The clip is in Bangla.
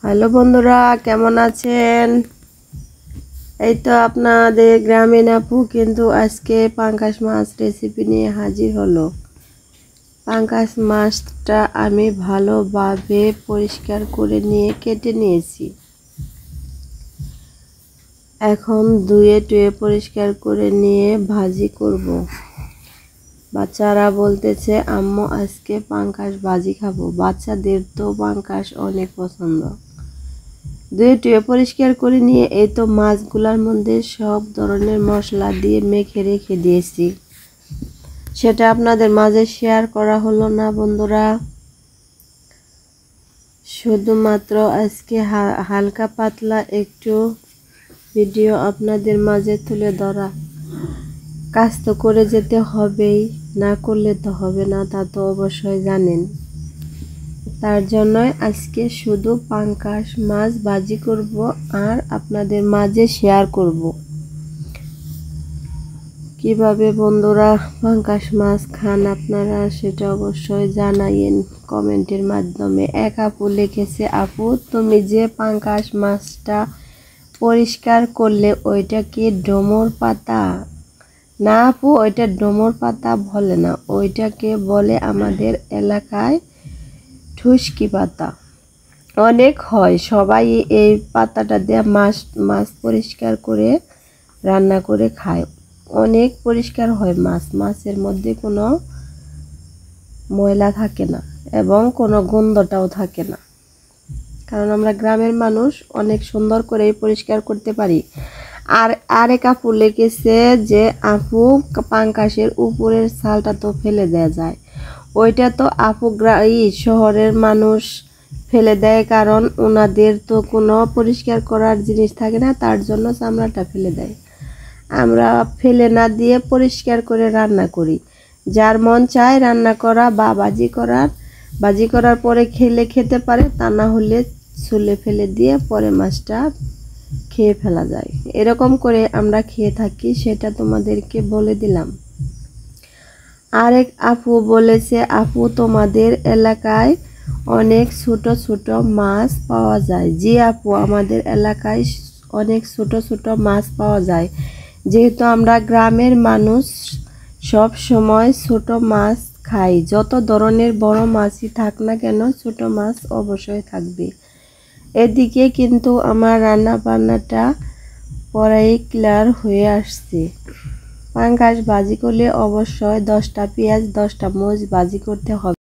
হ্যালো বন্ধুরা, কেমন আছেন? এই তো আপনাদের গ্রামীণ আপু কিন্তু আজকে পাঙ্গাস মাছ রেসিপি নিয়ে হাজির হলো। পাঙ্গাস মাছটা আমি ভালোভাবে পরিষ্কার করে নিয়ে কেটে নিয়েছি। এখন ধুয়ে টুয়ে পরিষ্কার করে নিয়ে ভাজি করব। বাচ্চারা বলতেছে আম্মু আজকে পাঙ্গাস ভাজি খাবো। বাচ্চাদের তো পাঙ্গাস অনেক পছন্দ। ধুয়ে টুয়ে পরিষ্কার করে নিয়ে এই তো মাছগুলোর মধ্যে সব ধরনের মশলা দিয়ে মেখে রেখে দিয়েছি। সেটা আপনাদের মাঝে শেয়ার করা হলো না বন্ধুরা। শুধুমাত্র আজকে হালকা পাতলা একটু ভিডিও আপনাদের মাঝে তুলে ধরা। কাজ তো করে যেতে হবেই, না করলে তো হবে না, তা তো অবশ্যই জানেন। তার জন্যই আজকে শুধু পাঙ্গাস মাছ ভাজি করব আর আপনাদের মাঝে শেয়ার করব কিভাবে বন্ধুরা পাঙ্গাস মাছ খান আপনারা, সেটা অবশ্যই জানাইন কমেন্টের মাধ্যমে। এক আপু লিখেছে, আপু তুমি যে পাঙ্গাস মাছটা পরিষ্কার করলে ওইটা কি ডোমর পাতা? না আপু, ওইটা ডোমর পাতা বলে না, ওইটাকে বলে আমাদের এলাকায় ঠুসকি পাতা। অনেক হয়, সবাই এই পাতাটা দিয়ে মাছ পরিষ্কার করে রান্না করে খায়। অনেক পরিষ্কার হয় মাছের মধ্যে কোনো ময়লা থাকে না এবং কোনো গন্ধটাও থাকে না, কারণ আমরা গ্রামের মানুষ অনেক সুন্দর করে পরিষ্কার করতে পারি। আর আরেক আপু লিখেছে যে আপু পাঙ্গাসের উপরের ছালটা তো ফেলে দেওয়া যায়। ওইটা তো আপু শহরের মানুষ ফেলে দেয়, কারণ ওনাদের তো কোনো পরিষ্কার করার জিনিস থাকে না, তার জন্য চামড়াটা ফেলে দেয়। আমরা ফেলে না দিয়ে পরিষ্কার করে রান্না করি। যার মন চায় রান্না করা বা ভাজি করার পরে খেতে পারে, তা না হলে ছুলে ফেলে দিয়ে পরে মাছটা খেয়ে ফেলা যায়। এরকম করে আমরা খেয়ে থাকি, সেটা তোমাদেরকে বলে দিলাম। আরেক আপু বলেছে, আপু তোমাদের এলাকায় অনেক ছোট ছোট মাছ পাওয়া যায়। জি আপু, আমাদের এলাকায় অনেক ছোট ছোট মাছ পাওয়া যায়। যেহেতু আমরা গ্রামের মানুষ, সব সময় ছোট মাছ খাই। যত ধরনের বড় মাছই থাক না কেন, ছোট মাছ অবশ্যই থাকবে। এদিকে কিন্তু আমার রান্না বান্নাটা পরাই ক্লিয়ার হয়ে আসছে। পাঙ্গাস ভাজি করলে অবশ্যই 10টা পেঁয়াজ 10টা মরিচ ভাজি করতে হবে।